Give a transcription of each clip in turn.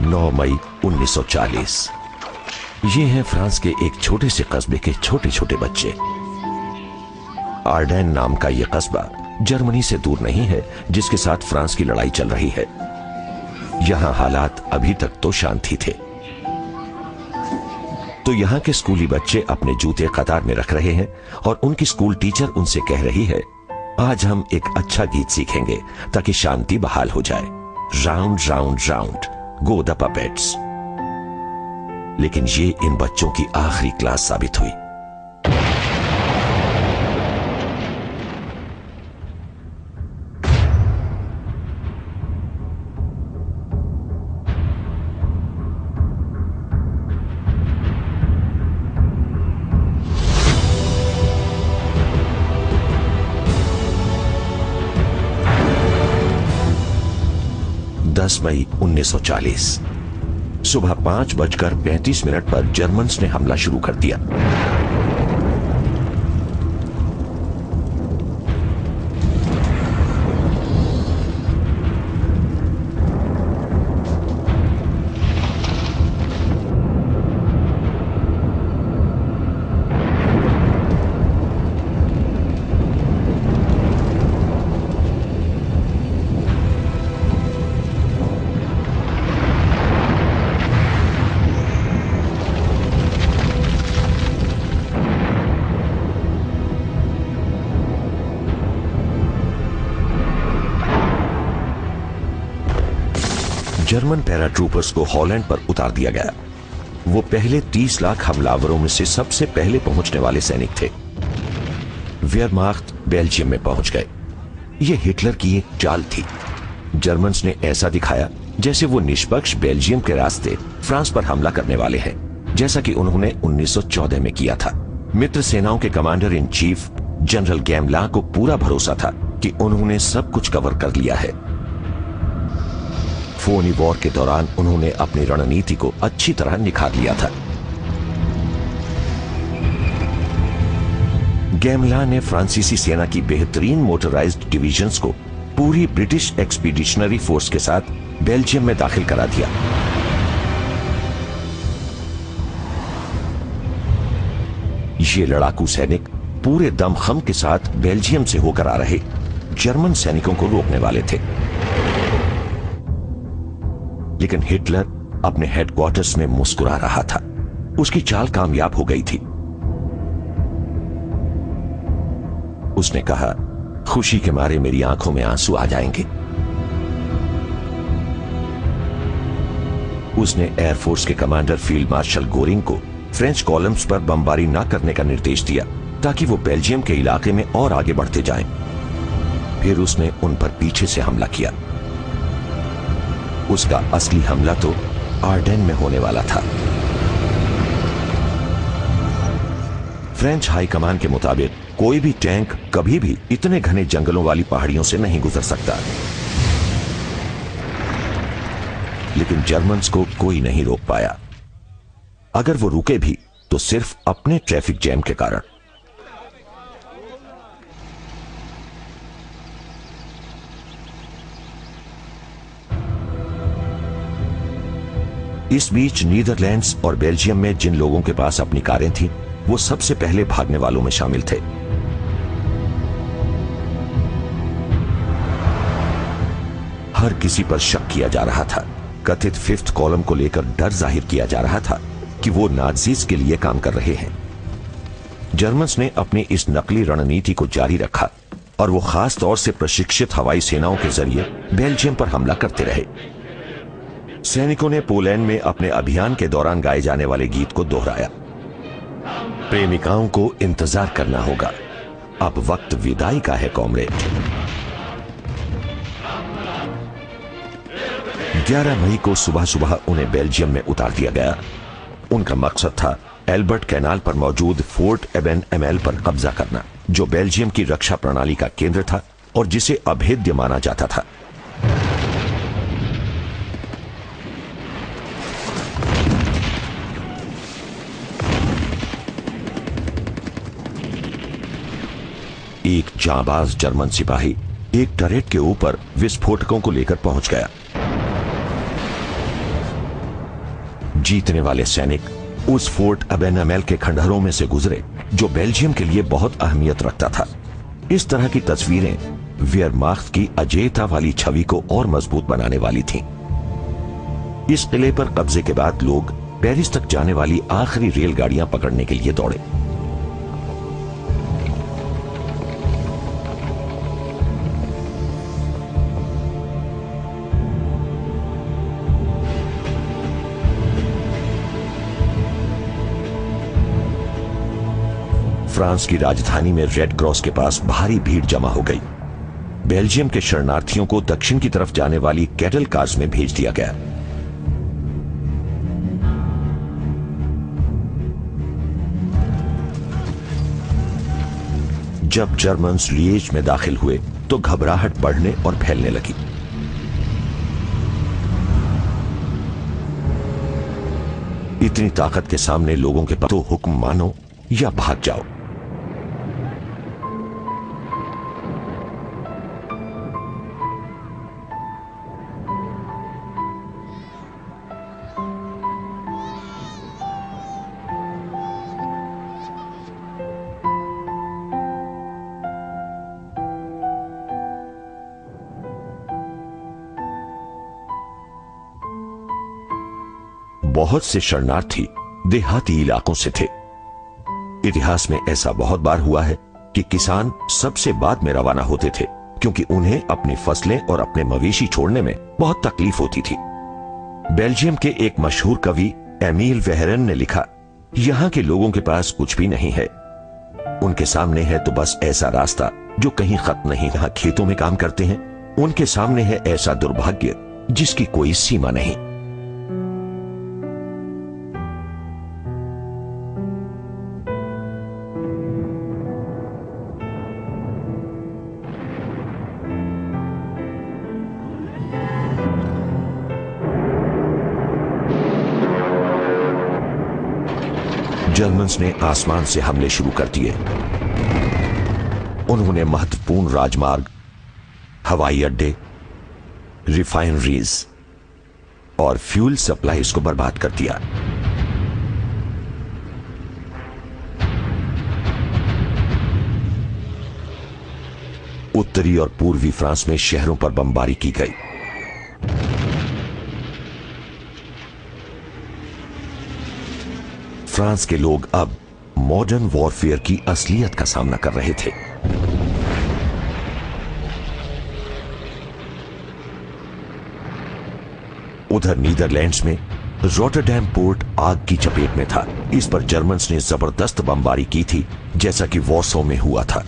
9 मई 1940। ये हैं फ्रांस के एक छोटे से कस्बे के छोटे छोटे बच्चे। आर्डेन नाम का यह कस्बा जर्मनी से दूर नहीं है, जिसके साथ फ्रांस की लड़ाई चल रही है। यहां हालात अभी तक तो शांत ही थे। तो यहां के स्कूली बच्चे अपने जूते कतार में रख रहे हैं और उनकी स्कूल टीचर उनसे कह रही है, आज हम एक अच्छा गीत सीखेंगे ताकि शांति बहाल हो जाए। Round round round go the puppets. लेकिन ये इन बच्चों की आखिरी क्लास साबित हुई। मई 1940 सुबह 5:35 पर जर्मन्स ने हमला शुरू कर दिया। जर्मन पैराट्रूपर्स को हॉलैंड पर उतार दिया गया। वो पहले 30 लाख हमलावरों में से सबसे पहले पहुंचने वाले सैनिक थे। वेयरमाख्त बेल्जियम में पहुंच गए। ये हिटलर की एक चाल थी। जर्मन्स ने ऐसा दिखाया जैसे वो निष्पक्ष बेल्जियम के रास्ते फ्रांस पर हमला करने वाले हैं, जैसा कि उन्होंने 1914 में किया था। मित्र सेनाओं के कमांडर इन चीफ जनरल गैमला को पूरा भरोसा था कि उन्होंने सब कुछ कवर कर लिया है। फोनी वॉर के दौरान उन्होंने अपनी रणनीति को अच्छी तरह निखार लिया था। गैमला ने फ्रांसीसी सेना की बेहतरीन मोटराइज्ड डिविजन्स को पूरी ब्रिटिश एक्सपीडिशनरी फोर्स के साथ बेल्जियम में दाखिल करा दिया। ये लड़ाकू सैनिक पूरे दमखम के साथ बेल्जियम से होकर आ रहे जर्मन सैनिकों को रोकने वाले थे। लेकिन हिटलर अपने हेडक्वार्टर्स में मुस्कुरा रहा था। उसकी चाल कामयाब हो गई थी। उसने कहा, खुशी के मारे मेरी आंखों में आंसू आ जाएंगे। उसने एयरफोर्स के कमांडर फील्ड मार्शल गोरिंग को फ्रेंच कॉलम्स पर बमबारी न करने का निर्देश दिया ताकि वो बेल्जियम के इलाके में और आगे बढ़ते जाएं। फिर उसने उन पर पीछे से हमला किया। उसका असली हमला तो आर्डेन में होने वाला था। फ्रेंच हाई कमान के मुताबिक कोई भी टैंक कभी भी इतने घने जंगलों वाली पहाड़ियों से नहीं गुजर सकता। लेकिन जर्मन्स को कोई नहीं रोक पाया। अगर वो रुके भी तो सिर्फ अपने ट्रैफिक जैम के कारण। इस बीच नीदरलैंड्स और बेल्जियम में जिन लोगों के पास अपनी कारें थीं, वो सबसे पहले भागने वालों में शामिल थे। हर किसी पर शक किया जा रहा था। कथित फिफ्थ कॉलम को लेकर डर जाहिर किया जा रहा था कि वो नाज़ीज़ के लिए काम कर रहे हैं। जर्मन्स ने अपनी इस नकली रणनीति को जारी रखा और वो खास तौर से प्रशिक्षित हवाई सेनाओं के जरिए बेल्जियम पर हमला करते रहे। सैनिकों ने पोलैंड में अपने अभियान के दौरान गाए जाने वाले गीत को दोहराया। प्रेमिकाओं को इंतजार करना होगा, अब वक्त विदाई का है कॉमरेड। 11 मई को सुबह सुबह उन्हें बेल्जियम में उतार दिया गया। उनका मकसद था एल्बर्ट कैनाल पर मौजूद फोर्ट एबन एमेल पर कब्जा करना, जो बेल्जियम की रक्षा प्रणाली का केंद्र था और जिसे अभेद्य माना जाता था। एक जांबाज जर्मन सिपाही एक टरेट के ऊपर विस्फोटकों को लेकर पहुंच गया। जीतने वाले सैनिक उस फोर्ट अबेनामेल के खंडहरों में से गुजरे जो बेल्जियम के लिए बहुत अहमियत रखता था। इस तरह की तस्वीरें वेयरमाख्त की अजेयता वाली छवि को और मजबूत बनाने वाली थीं। इस किले पर कब्जे के बाद लोग पेरिस तक जाने वाली आखिरी रेलगाड़ियां पकड़ने के लिए दौड़े। फ्रांस की राजधानी में रेड क्रॉस के पास भारी भीड़ जमा हो गई। बेल्जियम के शरणार्थियों को दक्षिण की तरफ जाने वाली कैटल कार्स में भेज दिया गया। जब जर्मन्स लिएज में दाखिल हुए तो घबराहट बढ़ने और फैलने लगी। इतनी ताकत के सामने लोगों के पास तो हुक्म मानो या भाग जाओ। बहुत से शरणार्थी देहाती इलाकों से थे। इतिहास में ऐसा बहुत बार हुआ है कि किसान सबसे बाद में रवाना होते थे क्योंकि उन्हें अपनी फसलें और अपने मवेशी छोड़ने में बहुत तकलीफ होती थी। बेल्जियम के एक मशहूर कवि एमील वेहरन ने लिखा, यहां के लोगों के पास कुछ भी नहीं है, उनके सामने है तो बस ऐसा रास्ता जो कहीं खत्म नहीं। जहां खेतों में काम करते हैं उनके सामने है ऐसा दुर्भाग्य जिसकी कोई सीमा नहीं। जर्मन्स ने आसमान से हमले शुरू कर दिए। उन्होंने महत्वपूर्ण राजमार्ग, हवाई अड्डे, रिफाइनरीज और फ्यूल सप्लाईज को बर्बाद कर दिया। उत्तरी और पूर्वी फ्रांस में शहरों पर बमबारी की गई। फ्रांस के लोग अब मॉडर्न वॉरफेयर की असलियत का सामना कर रहे थे। उधर नीदरलैंड्स में रॉटरडैम पोर्ट आग की चपेट में था। इस पर जर्मन्स ने जबरदस्त बमबारी की थी जैसा कि वॉर्सो में हुआ था,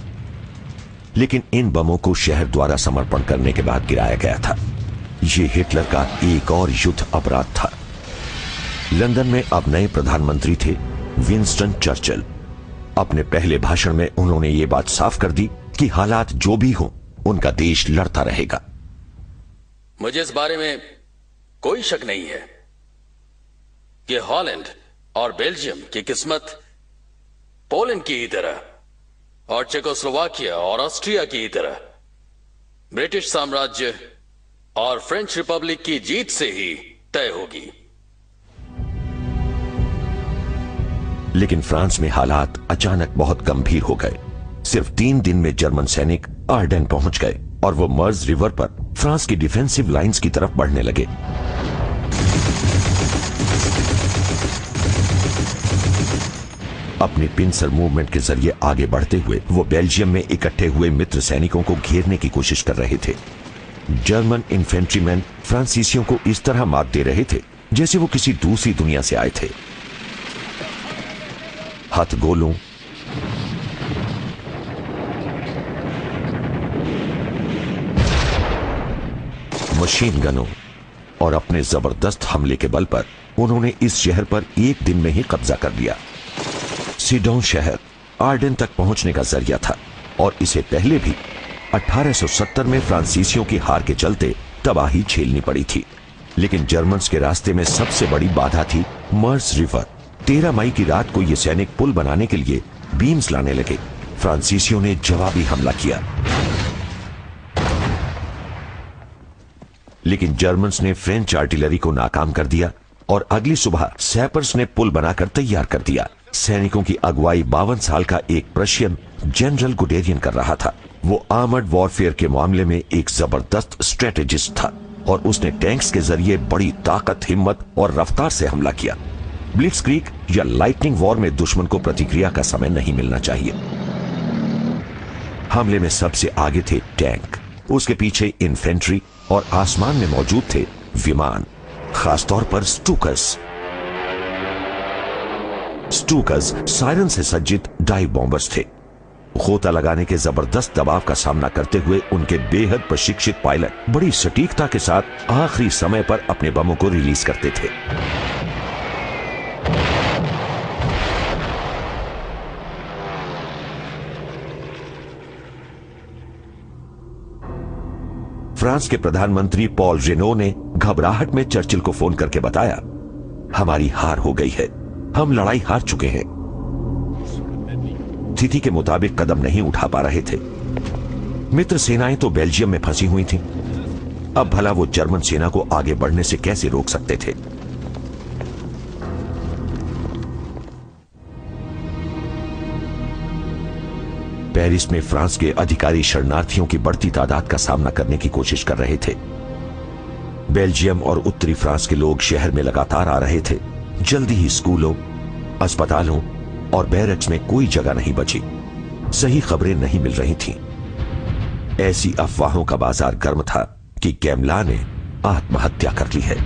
लेकिन इन बमों को शहर द्वारा समर्पण करने के बाद गिराया गया था। यह हिटलर का एक और युद्ध अपराध था। लंदन में अब नए प्रधानमंत्री थे विंस्टन चर्चिल। अपने पहले भाषण में उन्होंने ये बात साफ कर दी कि हालात जो भी हों उनका देश लड़ता रहेगा। मुझे इस बारे में कोई शक नहीं है कि हॉलैंड और बेल्जियम की किस्मत पोलैंड की ही तरह और चेकोस्लोवाकिया और ऑस्ट्रिया की ही तरह ब्रिटिश साम्राज्य और फ्रेंच रिपब्लिक की जीत से ही तय होगी। लेकिन फ्रांस में हालात अचानक बहुत गंभीर हो गए। सिर्फ 3 दिन में जर्मन सैनिक आर्डेन पहुंच गए और वो मर्ज रिवर पर फ्रांस की डिफेंसिव लाइंस की तरफ बढ़ने लगे। अपनी पिंसर मूवमेंट के जरिए आगे बढ़ते हुए वो बेल्जियम में इकट्ठे हुए मित्र सैनिकों को घेरने की कोशिश कर रहे थे। जर्मन इन्फेंट्रीमैन फ्रांसीसियों को इस तरह मात दे रहे थे जैसे वो किसी दूसरी दुनिया से आए थे। हथगोलों, मशीन गनों और अपने जबरदस्त हमले के बल पर उन्होंने इस शहर पर एक दिन में ही कब्जा कर लिया। सीडोन शहर आर्डेन तक पहुंचने का जरिया था और इसे पहले भी 1870 में फ्रांसीसियों की हार के चलते तबाही झेलनी पड़ी थी। लेकिन जर्मन्स के रास्ते में सबसे बड़ी बाधा थी मर्स रिवर। 13 मई की रात को ये सैनिक पुल बनाने के लिए बीम्स लाने लगे। फ्रांसीसियों ने जवाबी हमला किया, लेकिन जर्मन्स ने फ्रेंच आर्टिलरी को नाकाम कर दिया और अगली सुबह सैपर्स ने पुल बनाकर तैयार कर दिया। सैनिकों की अगुवाई 52 साल का एक प्रशियन जनरल गुडेरियन कर रहा था। वो आर्मर्ड वॉरफेयर के मामले में एक जबरदस्त स्ट्रेटेजिस्ट था और उसने टैंक्स के जरिए बड़ी ताकत, हिम्मत और रफ्तार से हमला किया। ब्लिट्जक्रीग या लाइटनिंग वॉर में दुश्मन को प्रतिक्रिया का समय नहीं मिलना चाहिए। हमले में सबसे आगे थे टैंक, उसके पीछे इन्फेंट्री और आसमान में मौजूद थे विमान, खासतौर पर स्टूकर्स। स्टूकर्स सायरन से सज्जित डाइव बॉम्बर्स थे। गोता लगाने के जबरदस्त दबाव का सामना करते हुए उनके बेहद प्रशिक्षित पायलट बड़ी सटीकता के साथ आखिरी समय पर अपने बमों को रिलीज करते थे। फ्रांस के प्रधानमंत्री पॉल रेनो ने घबराहट में चर्चिल को फोन करके बताया, हमारी हार हो गई है, हम लड़ाई हार चुके हैं। स्थिति के मुताबिक कदम नहीं उठा पा रहे थे। मित्र सेनाएं तो बेल्जियम में फंसी हुई थीं। अब भला वो जर्मन सेना को आगे बढ़ने से कैसे रोक सकते थे? पेरिस में फ्रांस के अधिकारी शरणार्थियों की बढ़ती तादाद का सामना करने की कोशिश कर रहे थे। बेल्जियम और उत्तरी फ्रांस के लोग शहर में लगातार आ रहे थे। जल्दी ही स्कूलों, अस्पतालों और बैरक्स में कोई जगह नहीं बची। सही खबरें नहीं मिल रही थीं। ऐसी अफवाहों का बाजार गर्म था कि गैमला ने आत्महत्या कर ली है,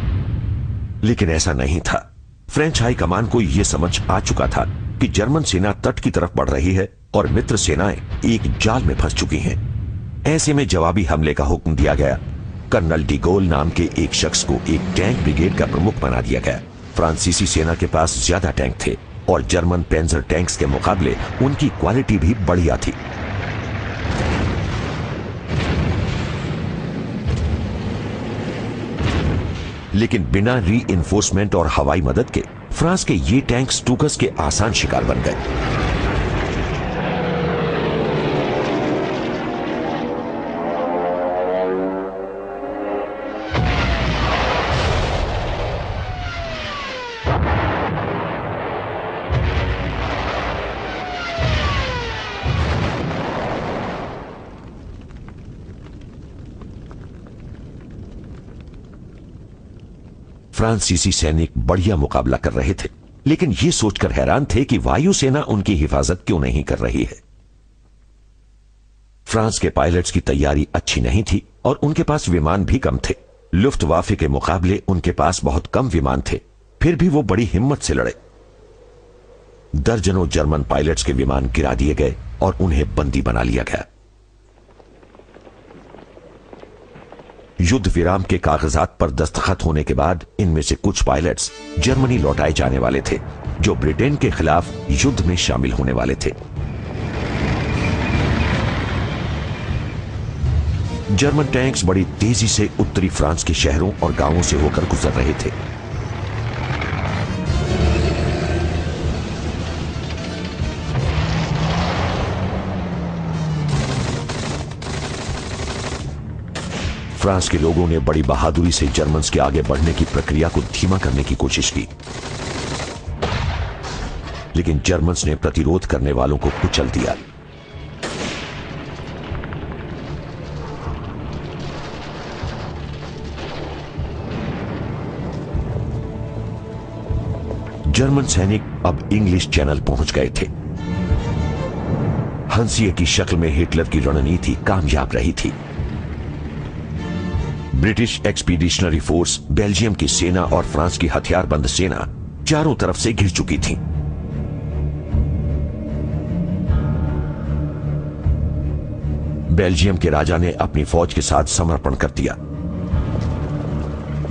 लेकिन ऐसा नहीं था। फ्रेंच हाई कमान को यह समझ आ चुका था कि जर्मन सेना तट की तरफ बढ़ रही है और मित्र सेनाएं एक जाल में फंस चुकी हैं। ऐसे में जवाबी हमले का हुक्म दिया गया। कर्नल डिगोल नाम के एक शख्स को एक टैंक ब्रिगेड का प्रमुख बना दिया गया। फ्रांसीसी सेना के पास ज्यादा टैंक थे और जर्मन पेंजर टैंक्स के मुकाबले उनकी क्वालिटी भी बढ़िया थी। लेकिन बिना रीइंफोर्समेंट और हवाई मदद के फ्रांस के ये टैंक स्टूकर्स के आसान शिकार बन गए। फ्रांसीसी सैनिक बढ़िया मुकाबला कर रहे थे, लेकिन ये सोचकर हैरान थे कि वायुसेना उनकी हिफाजत क्यों नहीं कर रही है। फ्रांस के पायलट्स की तैयारी अच्छी नहीं थी और उनके पास विमान भी कम थे। लुफ्टवाफे के मुकाबले उनके पास बहुत कम विमान थे, फिर भी वो बड़ी हिम्मत से लड़े। दर्जनों जर्मन पायलट्स के विमान गिरा दिए गए और उन्हें बंदी बना लिया गया। युद्ध विराम के कागजात पर दस्तखत होने के बाद इनमें से कुछ पायलट्स जर्मनी लौटाए जाने वाले थे, जो ब्रिटेन के खिलाफ युद्ध में शामिल होने वाले थे। जर्मन टैंक्स बड़ी तेजी से उत्तरी फ्रांस के शहरों और गांवों से होकर गुजर रहे थे। फ्रांस के लोगों ने बड़ी बहादुरी से जर्मन्स के आगे बढ़ने की प्रक्रिया को धीमा करने की कोशिश की, लेकिन जर्मन्स ने प्रतिरोध करने वालों को कुचल दिया। जर्मन सैनिक अब इंग्लिश चैनल पहुंच गए थे। हंसिए की शक्ल में हिटलर की रणनीति कामयाब रही थी। ब्रिटिश एक्सपीडिशनरी फोर्स, बेल्जियम की सेना और फ्रांस की हथियारबंद सेना चारों तरफ से घिर चुकी थी। बेल्जियम के राजा ने अपनी फौज के साथ समर्पण कर दिया।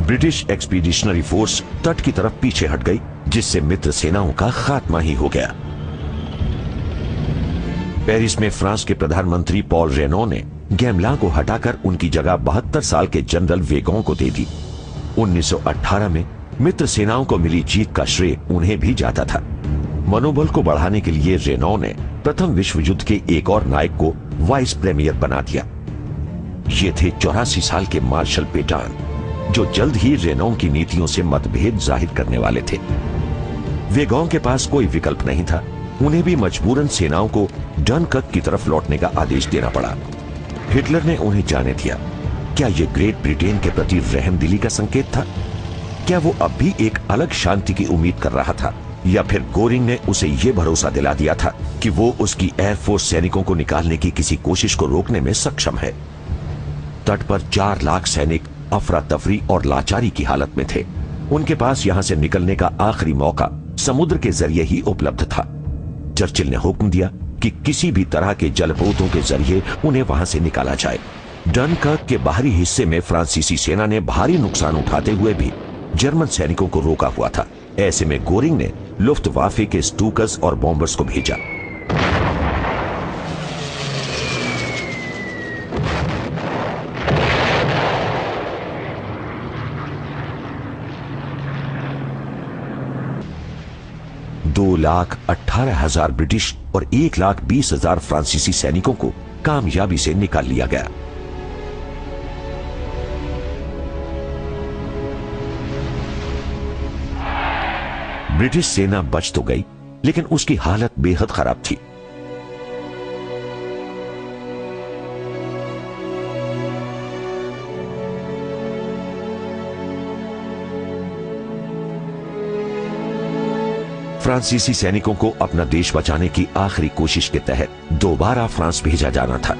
ब्रिटिश एक्सपीडिशनरी फोर्स तट की तरफ पीछे हट गई, जिससे मित्र सेनाओं का खात्मा ही हो गया। पेरिस में फ्रांस के प्रधानमंत्री पॉल रेनो ने गैमला को हटाकर उनकी जगह 72 साल के जनरल वेगों को दे दी। 1918 में मित्र सेनाओं को मिली जीत का श्रेय उन्हें भी जाता था। मनोबल को बढ़ाने के लिए रेनो ने प्रथम विश्व युद्ध के एक और नायक को वाइस प्रीमियर बना दिया। ये थे 84 साल के मार्शल पेटान, जो जल्द ही रेनॉ की नीतियों से मतभेद जाहिर करने वाले थे। वेगॉन के पास कोई विकल्प नहीं था, उन्हें भी मजबूरन सेनाओं को डनकर्क की तरफ लौटने का आदेश देना पड़ा। हिटलर ने उन्हें जाने दिया। क्या यह ग्रेट ब्रिटेन के प्रति रहमदिली का संकेत था? क्या वो अब भी एक अलग शांति की उम्मीद कर रहा था, या फिर गोरिंग ने उसे यह भरोसा दिला दिया था कि वो उसकी एयरफोर्स सैनिकों को निकालने की किसी कोशिश को रोकने में सक्षम है? तट पर 4 लाख सैनिक अफरा तफरी और लाचारी की हालत में थे। उनके पास यहां से निकलने का आखिरी मौका समुद्र के जरिए ही उपलब्ध था। चर्चिल ने हुक्म दिया कि किसी भी तरह के जलपोतों के जरिए उन्हें वहां से निकाला जाए। डनकर्क के बाहरी हिस्से में फ्रांसीसी सेना ने भारी नुकसान उठाते हुए भी जर्मन सैनिकों को रोका हुआ था। ऐसे में गोरिंग ने लुफ्टवाफे के स्टूकर्स और बॉम्बर्स को भेजा। $2,18,000 ब्रिटिश और 1,20,000 फ्रांसीसी सैनिकों को कामयाबी से निकाल लिया गया। ब्रिटिश सेना बच तो गई, लेकिन उसकी हालत बेहद खराब थी। फ्रांसीसी सैनिकों को अपना देश बचाने की आखिरी कोशिश के तहत दोबारा फ्रांस भेजा जाना था।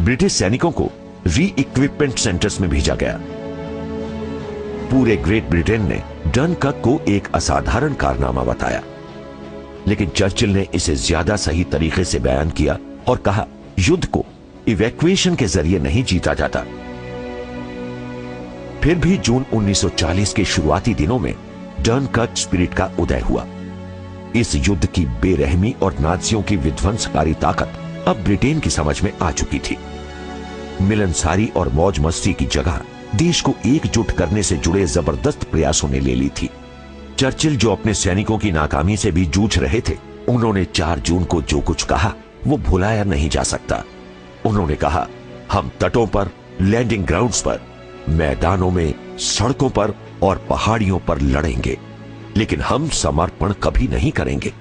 ब्रिटिश सैनिकों को री इक्विपमेंट सेंटर्स में भेजा गया। पूरे ग्रेट ब्रिटेन ने डनकर्क को एक असाधारण कारनामा बताया, लेकिन चर्चिल ने इसे ज्यादा सही तरीके से बयान किया और कहा, युद्ध को इवैक्यूएशन के जरिए नहीं जीता जाता। फिर भी जून 1940 के शुरुआती दिनों में डनकर्क स्पिरिट का उदय हुआ। इस युद्ध की बेरहमी और नाजियों की विध्वंसकारी ताकत अब ब्रिटेन की समझ में आ चुकी थी। मिलनसारी और मौज मस्ती की जगह देश को एकजुट करने से जुड़े जबरदस्त प्रयासों ने ले ली थी। चर्चिल, जो अपने सैनिकों की नाकामी से भी जूझ रहे थे, उन्होंने 4 जून को जो कुछ कहा वो भुलाया नहीं जा सकता। उन्होंने कहा, हम तटों पर, लैंडिंग ग्राउंड्स पर, मैदानों में, सड़कों पर और पहाड़ियों पर लड़ेंगे, लेकिन हम समर्पण कभी नहीं करेंगे।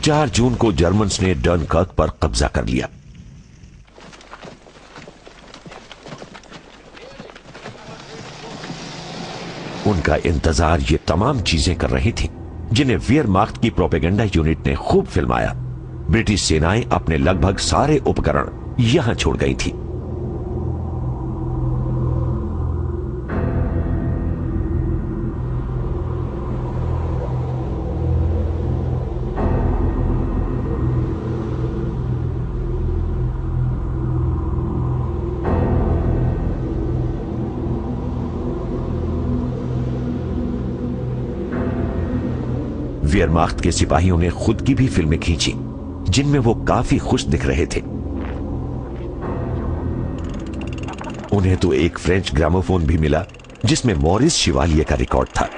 चार जून को जर्मन्स ने डनकर्क पर कब्जा कर लिया। उनका इंतजार ये तमाम चीजें कर रही थी जिन्हें वेयरमाख्त की प्रोपेगेंडा यूनिट ने खूब फिल्माया। ब्रिटिश सेनाएं अपने लगभग सारे उपकरण यहां छोड़ गई थी। वेयरमाख्त के सिपाहियों ने खुद की भी फिल्में खींची जिनमें वो काफी खुश दिख रहे थे। उन्हें तो एक फ्रेंच ग्रामोफोन भी मिला जिसमें मॉरिस शिवालिए का रिकॉर्ड था।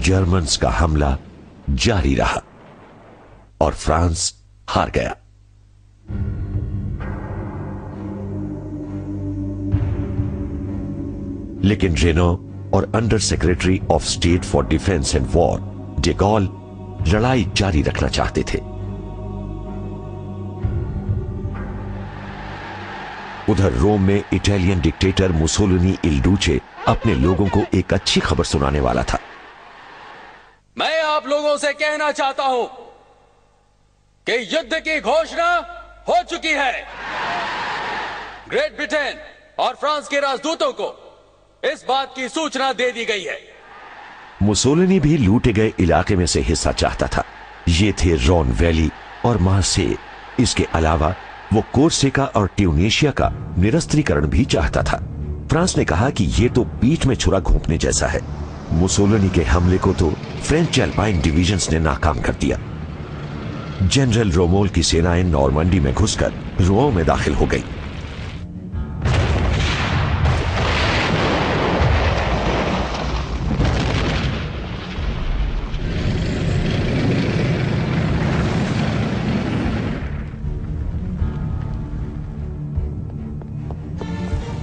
जर्मन्स का हमला जारी रहा और फ्रांस हार गया। लेकिन रेनो और under secretary of state for defence and war de Gaulle लड़ाई जारी रखना चाहते थे। उधर रोम में Italian dictator Mussolini il Duce अपने लोगों को एक अच्छी खबर सुनाने वाला था। मैं आप लोगों से कहना चाहता हूं कि युद्ध की घोषणा हो चुकी है। ग्रेट ब्रिटेन और फ्रांस के राजदूतों को इस बात की सूचना दे दी गई है। मुसोलिनी भी लूटे गए इलाके में से हिस्सा चाहता था। ये थे रोन वैली और मार्से। इसके अलावा वो कोर्सिका और ट्यूनीशिया का निरस्त्रीकरण भी चाहता था। फ्रांस ने कहा कि ये तो पीठ में छुरा घोंपने जैसा है। मुसोलिनी के हमले को तो फ्रेंच एल्पाइन डिवीजन्स ने नाकाम कर दिया। जनरल रोमोल की सेनाएं नॉर्मंडी में घुसकर रोम में दाखिल हो गई।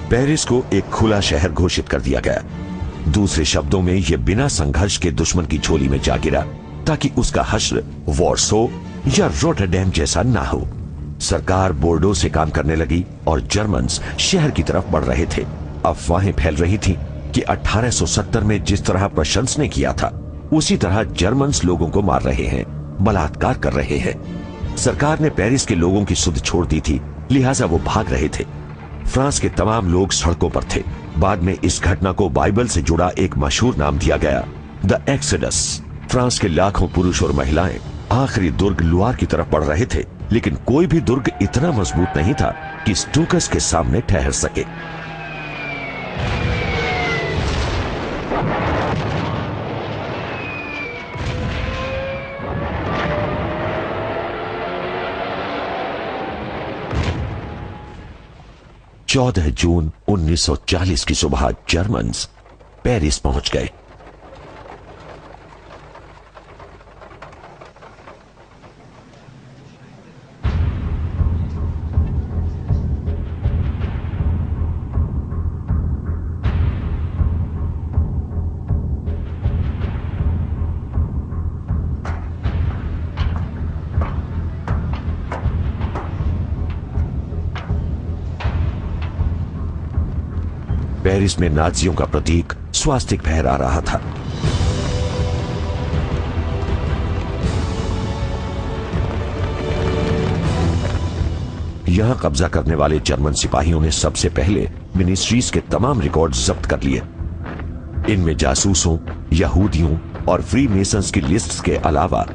पेरिस को एक खुला शहर घोषित कर दिया गया। दूसरे शब्दों में यह बिना संघर्ष के दुश्मन की झोली में जा गिरा ताकि उसका हश्र वॉर्सो या रोटरडैम जैसा ना हो। सरकार बोर्डो से काम करने लगी और जर्मन्स शहर की तरफ बढ़ रहे थे। अफवाहें फैल रही थी कि 1870 में जिस तरह प्रशंस ने किया था उसी तरह जर्मन्स लोगों को मार रहे हैं, बलात्कार कर रहे हैं। सरकार ने पेरिस के लोगों की सुध छोड़ दी थी, लिहाजा वो भाग रहे थे। फ्रांस के तमाम लोग सड़कों पर थे। बाद में इस घटना को बाइबल से जुड़ा एक मशहूर नाम दिया गया, द एक्सोडस। फ्रांस के लाखों पुरुष और महिलाएं आखिरी दुर्ग लुआर की तरफ बढ़ रहे थे, लेकिन कोई भी दुर्ग इतना मजबूत नहीं था कि स्टूकस के सामने ठहर सके। जून 1940 की सुबह जर्मन्स पेरिस पहुंच गए। पेरिस में नाजियों का प्रतीक स्वास्तिक फहरा रहा था। यहां कब्जा करने वाले जर्मन सिपाहियों ने सबसे पहले मिनिस्ट्रीज के तमाम रिकॉर्ड जब्त कर लिए। इनमें जासूसों, यहूदियों और फ्री मेसन्स की लिस्ट के अलावा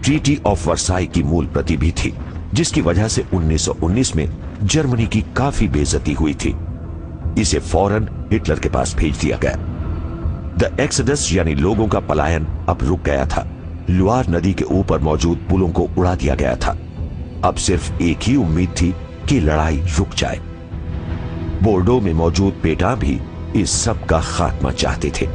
ट्रीटी ऑफ वर्साई की मूल प्रति भी थी, जिसकी वजह से 1919 में जर्मनी की काफी बेइज्जती हुई थी। इसे फौरन हिटलर के पास भेज दिया गया। द एक्सोडस यानी लोगों का पलायन अब रुक गया था। लुआर नदी के ऊपर मौजूद पुलों को उड़ा दिया गया था। अब सिर्फ एक ही उम्मीद थी कि लड़ाई रुक जाए। बोर्डो में मौजूद पेटा भी इस सब का खात्मा चाहते थे।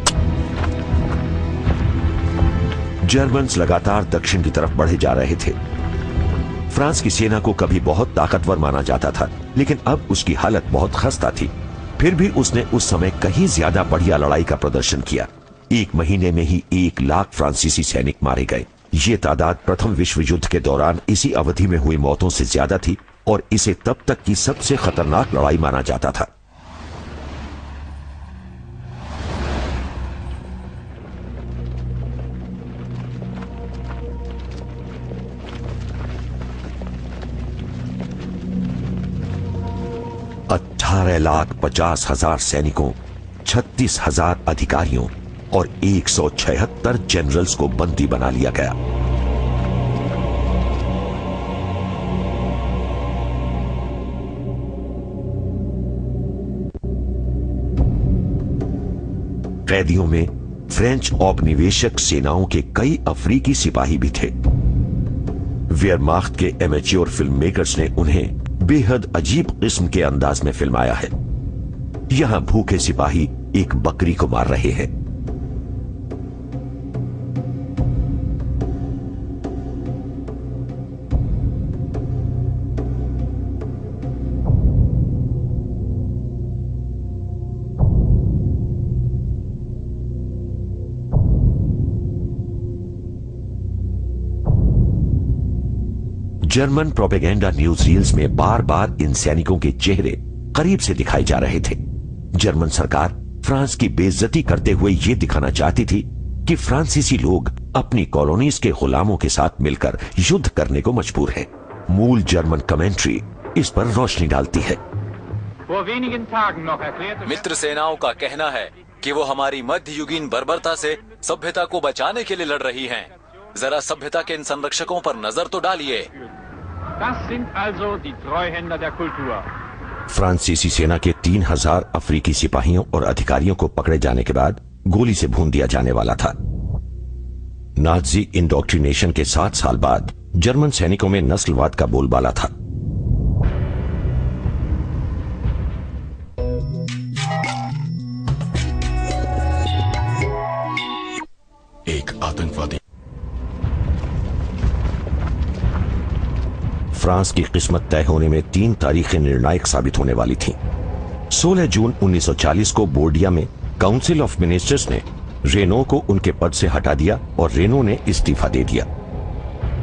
जर्मन्स लगातार दक्षिण की तरफ बढ़े जा रहे थे। फ्रांस की सेना को कभी बहुत ताकतवर माना जाता था, लेकिन अब उसकी हालत बहुत खस्ता थी। फिर भी उसने उस समय कहीं ज्यादा बढ़िया लड़ाई का प्रदर्शन किया। एक महीने में ही 1 लाख फ्रांसीसी सैनिक मारे गए। ये तादाद प्रथम विश्व युद्ध के दौरान इसी अवधि में हुई मौतों से ज्यादा थी और इसे तब तक की सबसे खतरनाक लड़ाई माना जाता था। लाख 50,000 सैनिकों, 36,000 अधिकारियों और 176 जनरल्स को बंदी बना लिया गया। कैदियों में फ्रेंच औपनिवेशक सेनाओं के कई अफ्रीकी सिपाही भी थे। वेयरमाख्त के एमेच्योर फिल्म मेकर्स ने उन्हें बेहद अजीब किस्म के अंदाज में फिल्माया है। यहां भूखे सिपाही एक बकरी को मार रहे हैं। जर्मन प्रोपेगेंडा न्यूज रील्स में बार बार इन सैनिकों के चेहरे करीब से दिखाए जा रहे थे। जर्मन सरकार फ्रांस की बेइज्जती करते हुए यह दिखाना चाहती थी कि फ्रांसीसी लोग अपनी कॉलोनीज के गुलामों के साथ मिलकर युद्ध करने को मजबूर हैं। मूल जर्मन कमेंट्री इस पर रोशनी डालती है। मित्र सेनाओं का कहना है कि वो हमारी मध्ययुगीन बर्बरता से सभ्यता को बचाने के लिए लड़ रही हैं। जरा सभ्यता के इन संरक्षकों पर नजर तो डालिए। फ्रांसीसी सेना के 3000 अफ्रीकी सिपाहियों और अधिकारियों को पकड़े जाने के बाद गोली से भून दिया जाने वाला था। नाजी इंडोक्ट्रिनेशन के 7 साल बाद जर्मन सैनिकों में नस्लवाद का बोलबाला था। एक आतंकवादी। फ्रांस की किस्मत तय होने में 3 तारीखें निर्णायक साबित होने वाली थीं। 16 जून 1940 को बोर्डिया में काउंसिल ऑफ मिनिस्टर्स ने रेनो को उनके पद से हटा दिया और रेनो ने इस्तीफा दे दिया।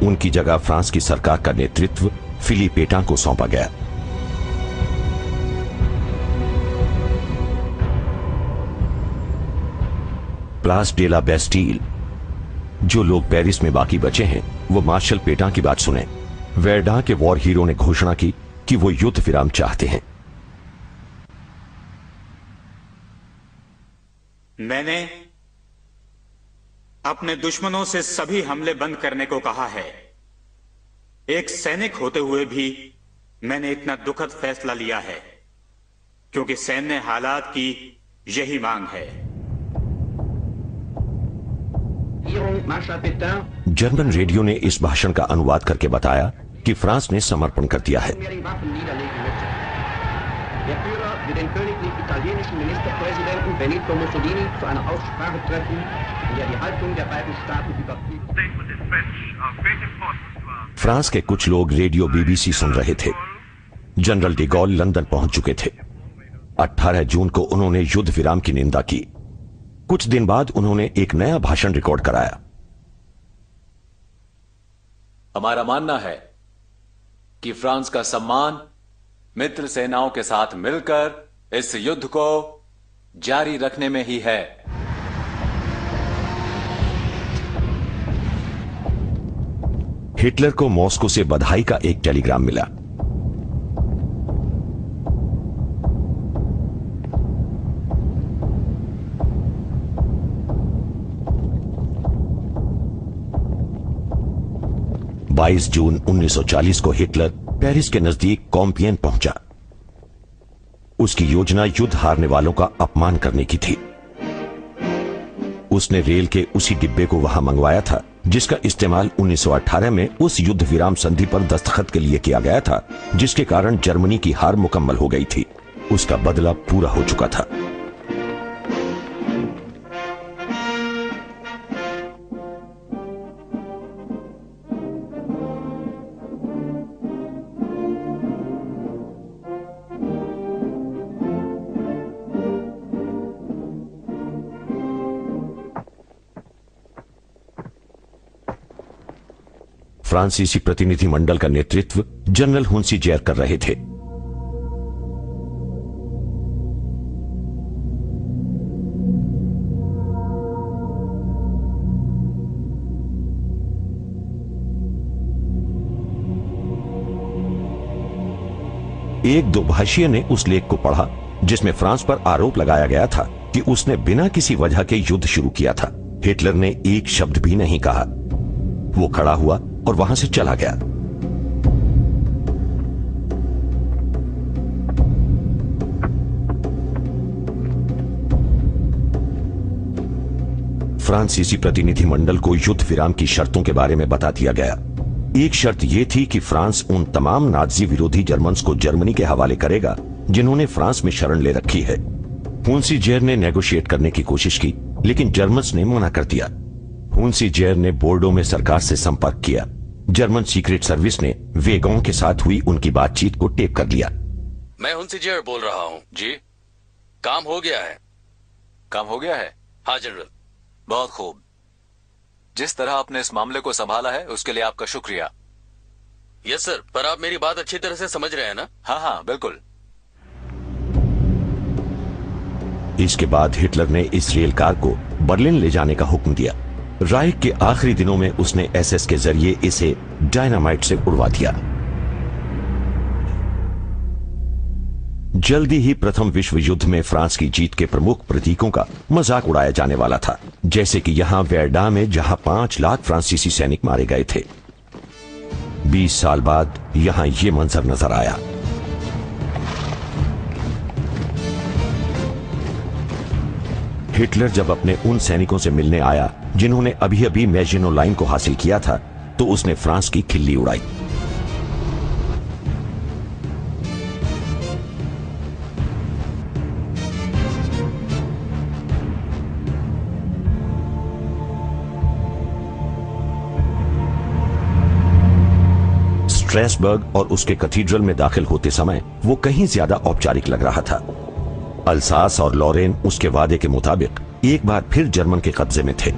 उनकी जगह फ्रांस की सरकार का नेतृत्व फिलिप पेटां को सौंपा गया। प्लास डे ला बेस्टील। जो लोग पेरिस में बाकी बचे हैं वो मार्शल पेटां की बात सुने। वेर्डा के वॉर हीरो ने घोषणा की कि वो युद्ध विराम चाहते हैं। मैंने अपने दुश्मनों से सभी हमले बंद करने को कहा है। एक सैनिक होते हुए भी मैंने इतना दुखद फैसला लिया है क्योंकि सैन्य हालात की यही मांग है। जर्मन रेडियो ने इस भाषण का अनुवाद करके बताया कि फ्रांस ने समर्पण कर दिया है। फ्रांस के कुछ लोग रेडियो बीबीसी सुन रहे थे। जनरल डी गॉल लंदन पहुंच चुके थे। 18 जून को उन्होंने युद्ध विराम की निंदा की। कुछ दिन बाद उन्होंने एक नया भाषण रिकॉर्ड कराया। हमारा मानना है कि फ्रांस का सम्मान मित्र सेनाओं के साथ मिलकर इस युद्ध को जारी रखने में ही है। हिटलर को मॉस्को से बधाई का एक टेलीग्राम मिला। जून 1940 को हिटलर पेरिस के नजदीक कॉम्पियन पहुंचा। उसकी योजना युद्ध हारने वालों का अपमान करने की थी। उसने रेल के उसी डिब्बे को वहां मंगवाया था जिसका इस्तेमाल 1918 में उस युद्ध विराम संधि पर दस्तखत के लिए किया गया था, जिसके कारण जर्मनी की हार मुकम्मल हो गई थी। उसका बदला पूरा हो चुका था। फ्रांसीसी प्रतिनिधिमंडल का नेतृत्व जनरल हुंसी जैर कर रहे थे। एक दोभाषीय ने उस लेख को पढ़ा जिसमें फ्रांस पर आरोप लगाया गया था कि उसने बिना किसी वजह के युद्ध शुरू किया था। हिटलर ने एक शब्द भी नहीं कहा। वो खड़ा हुआ और वहां से चला गया। फ्रांसीसी प्रतिनिधिमंडल को युद्ध विराम की शर्तों के बारे में बता दिया गया। एक शर्त यह थी कि फ्रांस उन तमाम नाजी विरोधी जर्मन्स को जर्मनी के हवाले करेगा जिन्होंने फ्रांस में शरण ले रखी है। हुंसी जैर ने नेगोशिएट करने की कोशिश की, लेकिन जर्मन्स ने मना कर दिया। हुंसी जैर ने बोर्डो में सरकार से संपर्क किया। जर्मन सीक्रेट सर्विस ने वेगों के साथ हुई उनकी बातचीत को टेप कर लिया। मैं हुंसी जैर बोल रहा हूं। जी, काम हो गया है। काम हो गया है? हाँ जनरल। बहुत खूब। जिस तरह आपने इस मामले को संभाला है उसके लिए आपका शुक्रिया। यस सर, पर आप मेरी बात अच्छी तरह से समझ रहे हैं ना? हाँ हाँ बिल्कुल। इसके बाद हिटलर ने इस रेल कार को बर्लिन ले जाने का हुक्म दिया। राइख के आखिरी दिनों में उसने एसएस के जरिए इसे डायनामाइट से उड़वा दिया। जल्दी ही प्रथम विश्व युद्ध में फ्रांस की जीत के प्रमुख प्रतीकों का मजाक उड़ाया जाने वाला था, जैसे कि यहां वेरडा में जहां 5 लाख फ्रांसीसी सैनिक मारे गए थे। 20 साल बाद यहां यह मंजर नजर आया। हिटलर जब अपने उन सैनिकों से मिलने आया जिन्होंने अभी अभी मैजिनो लाइन को हासिल किया था, तो उसने फ्रांस की खिल्ली उड़ाई। स्ट्रेसबर्ग और उसके कैथीड्रल में दाखिल होते समय वो कहीं ज्यादा औपचारिक लग रहा था। अल्सास और लॉरेन उसके वादे के मुताबिक एक बार फिर जर्मन के कब्जे में थे।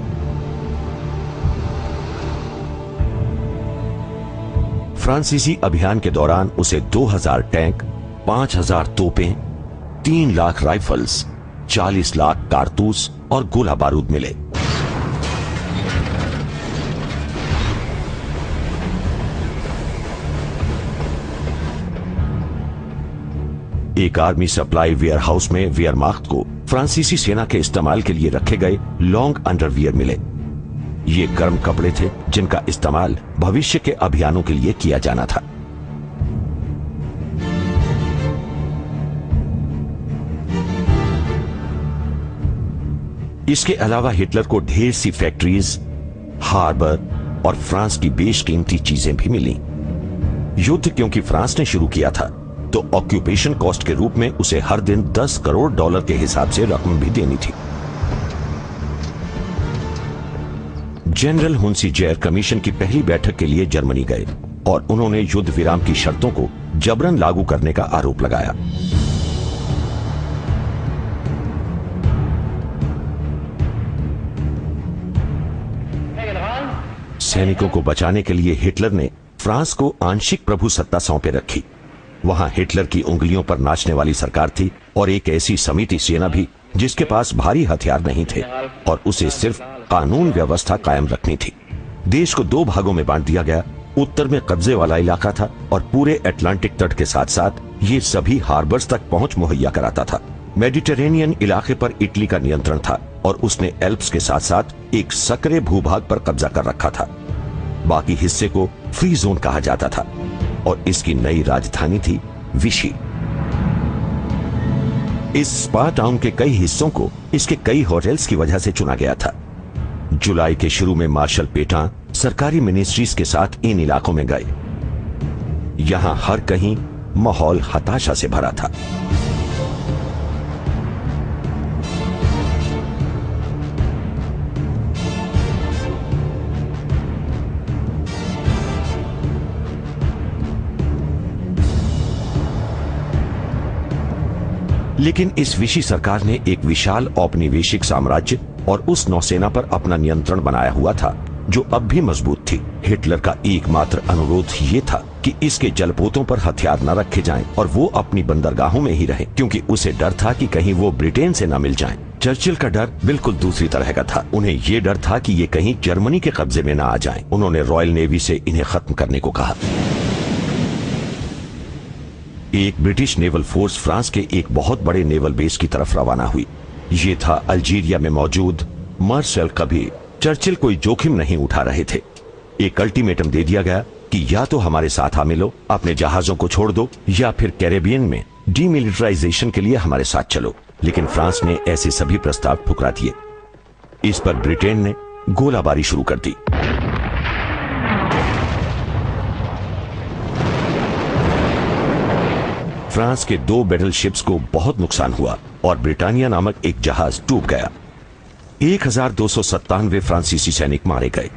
फ्रांसीसी अभियान के दौरान उसे 2000 टैंक, 5000 तोपें, 3 लाख राइफल्स, 40 लाख कारतूस और गोला बारूद मिले। एक आर्मी सप्लाई वेयरहाउस में वेयरमाख्त को फ्रांसीसी सेना के इस्तेमाल के लिए रखे गए लॉन्ग अंडरवियर मिले। ये गर्म कपड़े थे जिनका इस्तेमाल भविष्य के अभियानों के लिए किया जाना था। इसके अलावा हिटलर को ढेर सी फैक्ट्रीज, हार्बर और फ्रांस की बेशकीमती चीजें भी मिली। युद्ध क्योंकि फ्रांस ने शुरू किया था, तो ऑक्यूपेशन कॉस्ट के रूप में उसे हर दिन 10 करोड़ डॉलर के हिसाब से रकम भी देनी थी। जनरल हुन्सी जैर कमीशन की पहली बैठक के लिए जर्मनी गए और उन्होंने युद्ध विराम की शर्तों को जबरन लागू करने का आरोप लगाया। सैनिकों को बचाने के लिए हिटलर ने फ्रांस को आंशिक प्रभु सत्ता सौंपे रखी। वहां हिटलर की उंगलियों पर नाचने वाली सरकार थी और एक ऐसी समिति सेना भी जिसके पास भारी हथियार नहीं थे और उसे सिर्फ कानून व्यवस्था कायम रखनी थी। देश को 2 भागों में बांट दिया गया। उत्तर में कब्जे वाला इलाका था और पूरे अटलांटिक तट के साथ साथ ये सभी हार्बर्स तक पहुंच मुहैया कराता था। मेडिटेरेनियन इलाके पर इटली का नियंत्रण था और उसने एल्प्स के साथ साथ एक सकरे भूभाग पर कब्जा कर रखा था। बाकी हिस्से को फ्री जोन कहा जाता था और इसकी नई राजधानी थी विशी। इस स्पा टाउन के कई हिस्सों को इसके कई होटल्स की वजह से चुना गया था। जुलाई के शुरू में मार्शल पेटां सरकारी मिनिस्ट्रीज के साथ इन इलाकों में गए। यहां हर कहीं माहौल हताशा से भरा था। लेकिन इस विशी सरकार ने एक विशाल औपनिवेशिक साम्राज्य और उस नौसेना पर अपना नियंत्रण बनाया हुआ था जो अब भी मजबूत थी। हिटलर का एकमात्र अनुरोध ये था कि इसके जलपोतों पर हथियार न रखे जाएं और वो अपनी बंदरगाहों में ही रहें, क्योंकि उसे डर था कि कहीं वो ब्रिटेन से न मिल जाएं। चर्चिल का डर बिल्कुल दूसरी तरह का था। उन्हें ये डर था कि ये कहीं जर्मनी के कब्जे में न आ जाएं। उन्होंने रॉयल नेवी से इन्हें खत्म करने को कहा। एक ब्रिटिश नेवल फोर्स फ्रांस के एक बहुत बड़े नेवल बेस की तरफ रवाना हुई। ये था अल्जीरिया में मौजूद मार्शल कभी। चर्चिल कोई जोखिम नहीं उठा रहे थे। एक अल्टीमेटम दे दिया गया कि या तो हमारे साथ आ मिलो, अपने जहाजों को छोड़ दो, या फिर कैरेबियन में डीमिलिटराइजेशन के लिए हमारे साथ चलो। लेकिन फ्रांस ने ऐसे सभी प्रस्ताव ठुकरा दिए। इस पर ब्रिटेन ने गोलाबारी शुरू कर दी। फ्रांस के 2 बैटल शिप्स को बहुत नुकसान हुआ और ब्रिटानिया नामक एक जहाज डूब गया। 1297 फ्रांसीसी सैनिक मारे गए।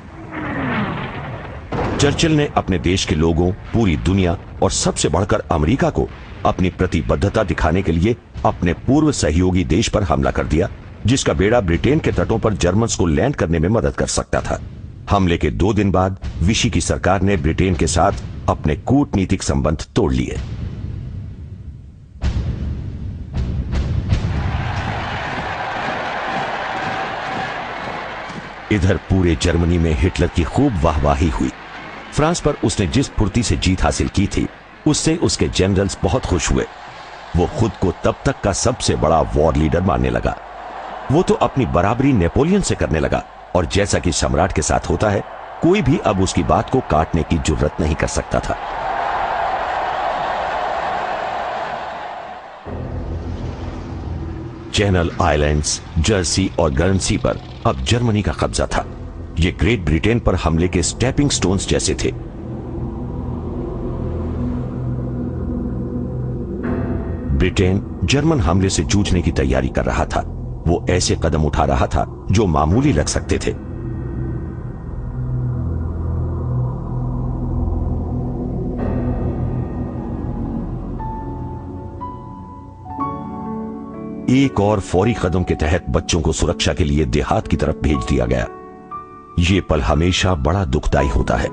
चर्चिल ने अपने देश के लोगों, पूरी दुनिया और सबसे बढ़कर अमेरिका को अपनी प्रतिबद्धता दिखाने के लिए अपने पूर्व सहयोगी देश पर हमला कर दिया, जिसका बेड़ा ब्रिटेन के तटों पर जर्मन्स को लैंड करने में मदद कर सकता था। हमले के 2 दिन बाद विशी की सरकार ने ब्रिटेन के साथ अपने कूटनीतिक संबंध तोड़ लिए। इधर पूरे जर्मनी में हिटलर की खूब वाहवाही हुई। फ्रांस पर उसने जिस फुर्ती से जीत हासिल की थी, उससे उसके जनरल्स बहुत खुश हुए। वो खुद को तब तक का सबसे बड़ा वॉर लीडर मानने लगा। वो तो अपनी बराबरी नेपोलियन से करने लगा, और जैसा कि सम्राट के साथ होता है, कोई भी अब उसकी बात को काटने की जुर्रत नहीं कर सकता था। चैनल आइलैंड्स, जर्सी और गर्नसी पर अब जर्मनी का कब्जा था। ये ग्रेट ब्रिटेन पर हमले के स्टेपिंग स्टोन्स जैसे थे। ब्रिटेन जर्मन हमले से जूझने की तैयारी कर रहा था। वो ऐसे कदम उठा रहा था जो मामूली लग सकते थे। एक और फौरी कदम के तहत बच्चों को सुरक्षा के लिए देहात की तरफ भेज दिया गया। यह पल हमेशा बड़ा दुखदाई होता है।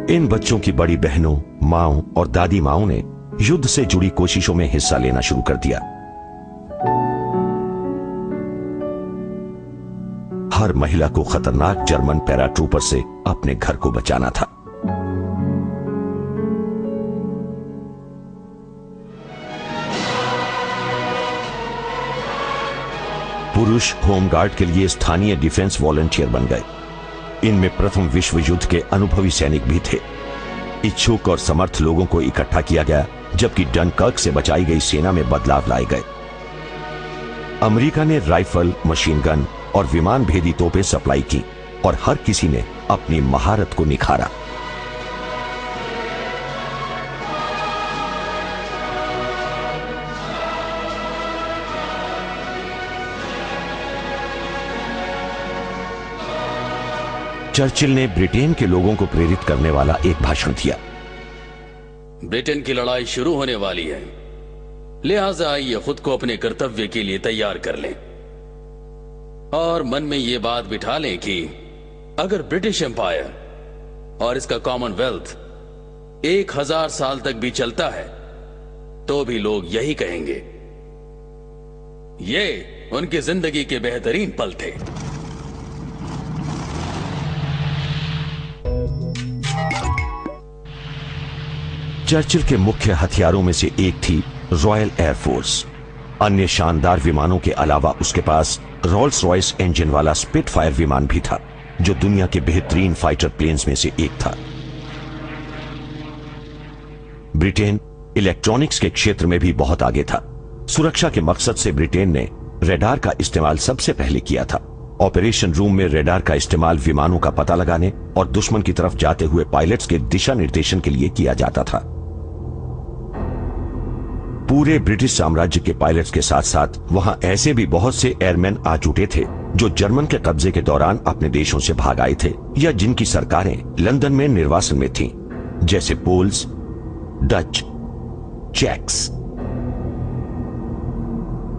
इन बच्चों की बड़ी बहनों, माओं और दादी माओं ने युद्ध से जुड़ी कोशिशों में हिस्सा लेना शुरू कर दिया। हर महिला को खतरनाक जर्मन पैराट्रूपर से अपने घर को बचाना था। पुरुष होमगार्ड के लिए स्थानीय डिफेंस वॉलंटियर बन गए। इनमें प्रथम विश्व युद्ध के अनुभवी सैनिक भी थे। इच्छुक और समर्थ लोगों को इकट्ठा किया गया, जबकि डनकर्क से बचाई गई सेना में बदलाव लाए गए। अमेरिका ने राइफल, मशीन गन और विमान भेदी तोपें सप्लाई की, और हर किसी ने अपनी महारत को निखारा। चर्चिल ने ब्रिटेन के लोगों को प्रेरित करने वाला एक भाषण दिया। ब्रिटेन की लड़ाई शुरू होने वाली है, लिहाजा आइए खुद को अपने कर्तव्य के लिए तैयार कर लें और मन में यह बात बिठा लें कि अगर ब्रिटिश एम्पायर और इसका कॉमनवेल्थ 1000 साल तक भी चलता है तो भी लोग यही कहेंगे, ये उनकी जिंदगी के बेहतरीन पल थे। चर्चिल के मुख्य हथियारों में से एक थी रॉयल एयरफोर्स। अन्य शानदार विमानों के अलावा उसके पास रोल्स रॉयस इंजन वाला स्पिटफायर विमान भी था, जो दुनिया के बेहतरीन फाइटर प्लेन्स में से एक था। ब्रिटेन इलेक्ट्रॉनिक्स के क्षेत्र में भी बहुत आगे था। सुरक्षा के मकसद से ब्रिटेन ने रेडार का इस्तेमाल सबसे पहले किया था। ऑपरेशन रूम में रेडार का इस्तेमाल विमानों का पता लगाने और दुश्मन की तरफ जाते हुए पायलट्स के दिशा निर्देशन के लिए किया जाता था। पूरे ब्रिटिश साम्राज्य के पायलट्स के साथ साथ वहां ऐसे भी बहुत से एयरमैन आ जुटे थे जो जर्मन के कब्जे के दौरान अपने देशों से भाग आए थे या जिनकी सरकारें लंदन में निर्वासन में थीं, जैसे पोल्स, डच, चेक्स।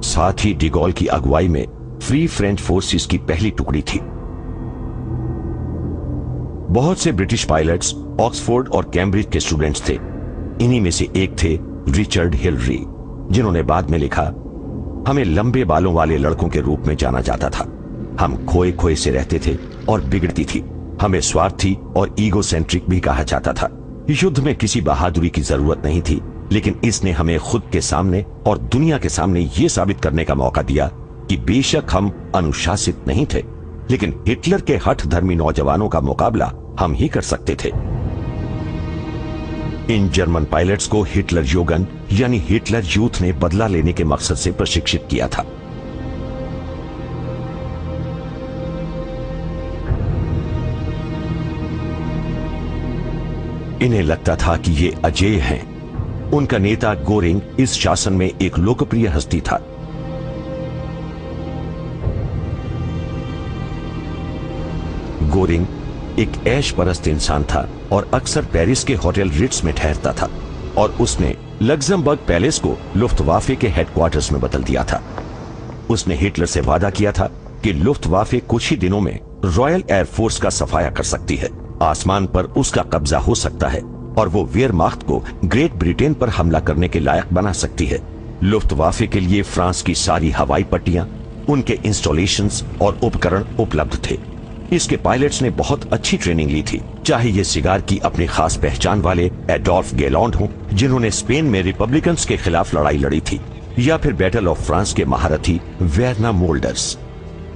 साथ ही डिगॉल की अगुवाई में फ्री फ्रेंच फोर्सेस की पहली टुकड़ी थी। बहुत से ब्रिटिश पायलट्स ऑक्सफोर्ड और कैम्ब्रिज के स्टूडेंट्स थे। इन्हीं में से एक थे रिचर्ड हिलरी, जिन्होंने बाद में लिखा, हमें लंबे बालों वाले लड़कों के रूप में जाना जाता था। हम खोए खोए से रहते थे और बिगड़ती थी। हमें स्वार्थी और ईगोसेंट्रिक भी कहा जाता था। युद्ध में किसी बहादुरी की जरूरत नहीं थी, लेकिन इसने हमें खुद के सामने और दुनिया के सामने यह साबित करने का मौका दिया कि बेशक हम अनुशासित नहीं थे, लेकिन हिटलर के हठ धर्मी नौजवानों का मुकाबला हम ही कर सकते थे। इन जर्मन पायलट्स को हिटलर योगन यानी हिटलर यूथ ने बदला लेने के मकसद से प्रशिक्षित किया था। इन्हें लगता था कि ये अजेय हैं। उनका नेता गोरिंग इस शासन में एक लोकप्रिय हस्ती था। गोरिंग एक ऐश परस्त इंसान था और अक्सर पेरिस के होटल रिट्स में ठहरता था, और उसने लग्जमबर्ग पैलेस को लुफ्तवाफे के हेडक्वार्टर्स में बदल दिया था। उसने हिटलर से वादा किया था कि लुफ्तवाफे कुछ ही दिनों में रॉयल एयरफोर्स का सफाया कर सकती है, आसमान पर उसका कब्जा हो सकता है और वो वेयरमाख्त को ग्रेट ब्रिटेन पर हमला करने के लायक बना सकती है। लुफ्तवाफे के लिए फ्रांस की सारी हवाई पट्टियां, उनके इंस्टॉलेशंस और उपकरण उपलब्ध थे। इसके पायलट्स ने बहुत अच्छी ट्रेनिंग ली थी, चाहे ये सिगार की अपनी खास पहचान वाले एडोल्फ गेलॉन्ड हों, जिन्होंने स्पेन में रिपब्लिकन्स के खिलाफ लड़ाई लड़ी थी, या फिर बैटल ऑफ फ्रांस के महारथी वेरना मोल्डर्स।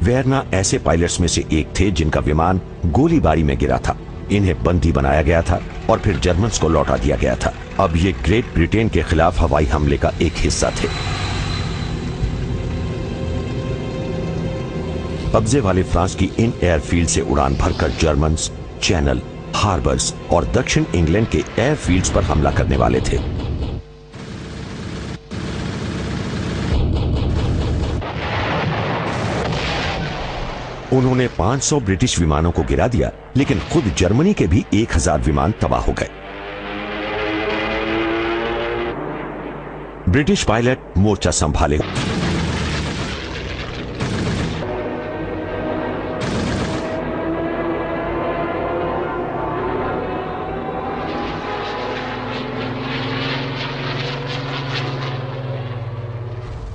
वेरना ऐसे पायलट्स में से एक थे जिनका विमान गोलीबारी में गिरा था। इन्हें बंदी बनाया गया था और फिर जर्मन्स को लौटा दिया गया था। अब ये ग्रेट ब्रिटेन के खिलाफ हवाई हमले का एक हिस्सा थे। कब्जे वाले फ्रांस की इन एयरफील्ड से उड़ान भरकर जर्मन्स चैनल, हार्बर्स और दक्षिण इंग्लैंड के एयरफील्ड्स पर हमला करने वाले थे। उन्होंने 500 ब्रिटिश विमानों को गिरा दिया, लेकिन खुद जर्मनी के भी 1000 विमान तबाह हो गए। ब्रिटिश पायलट मोर्चा संभाले।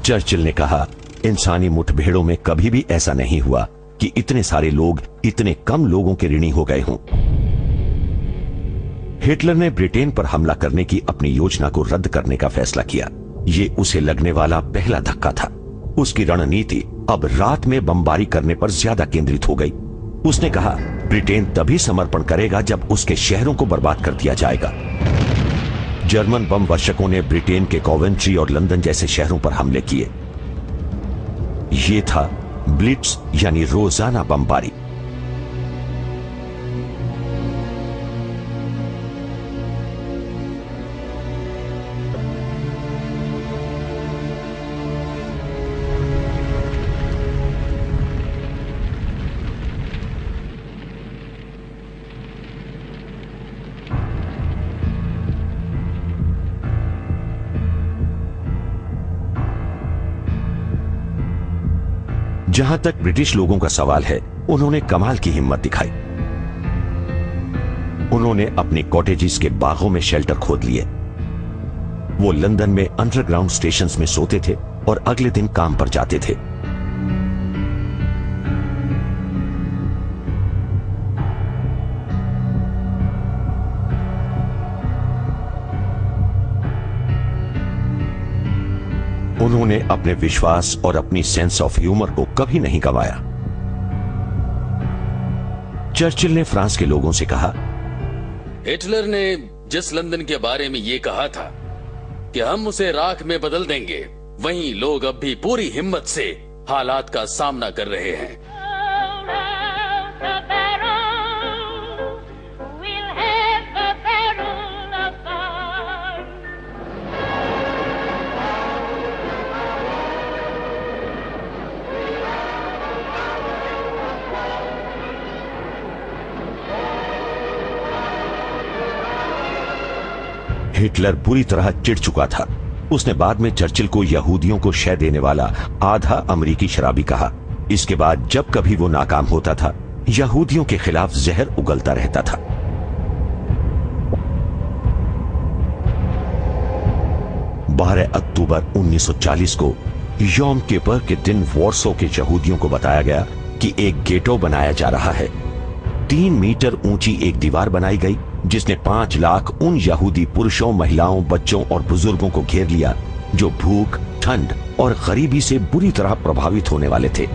चर्चिल ने कहा, इंसानी मुठभेड़ों में कभी भी ऐसा नहीं हुआ कि इतने सारे लोग इतने कम लोगों के ऋणी हो गए हों। हिटलर ने ब्रिटेन पर हमला करने की अपनी योजना को रद्द करने का फैसला किया। ये उसे लगने वाला पहला धक्का था। उसकी रणनीति अब रात में बमबारी करने पर ज्यादा केंद्रित हो गई। उसने कहा, ब्रिटेन तभी समर्पण करेगा जब उसके शहरों को बर्बाद कर दिया जाएगा। जर्मन बम वर्षकों ने ब्रिटेन के कोवेंट्री और लंदन जैसे शहरों पर हमले किए। यह था ब्लिट्स यानी रोजाना बमबारी। जहां तक ब्रिटिश लोगों का सवाल है, उन्होंने कमाल की हिम्मत दिखाई। उन्होंने अपने कॉटेजेस के बागों में शेल्टर खोद लिए। वो लंदन में अंडरग्राउंड स्टेशंस में सोते थे और अगले दिन काम पर जाते थे। उन्होंने अपने विश्वास और अपनी सेंस ऑफ ह्यूमर को कभी नहीं गंवाया। चर्चिल ने फ्रांस के लोगों से कहा, हिटलर ने जिस लंदन के बारे में ये कहा था कि हम उसे राख में बदल देंगे, वहीं लोग अब भी पूरी हिम्मत से हालात का सामना कर रहे हैं। हिटलर बुरी तरह चिढ़ चुका था। उसने बाद में चर्चिल को यहूदियों को शय देने वाला आधा अमरीकी शराबी कहा। इसके बाद जब कभी वो नाकाम होता था, यहूदियों के खिलाफ जहर उगलता रहता था। अक्टूबर 1940 को यौम किपर के दिन वॉर्सो के यहूदियों को बताया गया कि एक गेटो बनाया जा रहा है। 3 मीटर ऊंची एक दीवार बनाई गई जिसने 5 लाख उन यहूदी पुरुषों, महिलाओं, बच्चों और बुजुर्गों को घेर लिया जो भूख, ठंड और गरीबी से बुरी तरह प्रभावित होने वाले थे।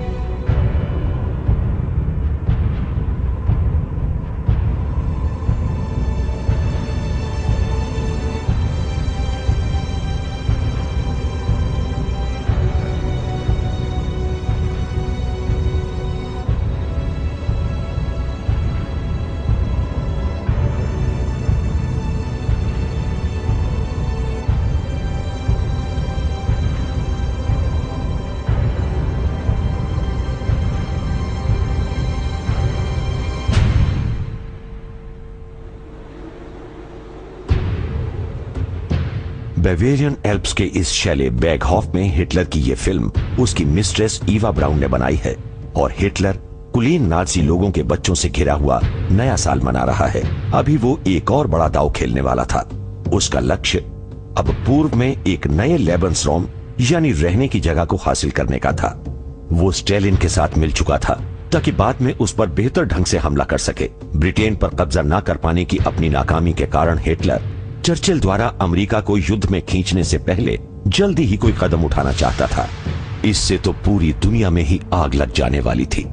बेवेरियन एल्प्स के इस शैले बैगहॉफ में हिटलर की यह फिल्म उसकी मिस्ट्रेस ईवा ब्राउन ने बनाई है। और हिटलर कुलीन नाजी लोगों के बच्चों से घिरा हुआ नया साल मना रहा है। अभी वो एक और बड़ा दांव खेलने वाला था। उसका लक्ष्य अब पूर्व में एक नए लेबन्सराum यानी रहने की जगह को हासिल करने का था। वो स्टेलिन के साथ मिल चुका था ताकि बाद में उस पर बेहतर ढंग से हमला कर सके। ब्रिटेन पर कब्जा न कर पाने की अपनी नाकामी के कारण हिटलर चर्चिल द्वारा अमेरिका को युद्ध में खींचने से पहले जल्दी ही कोई कदम उठाना चाहता था। इससे तो पूरी दुनिया में ही आग लग जाने वाली थी।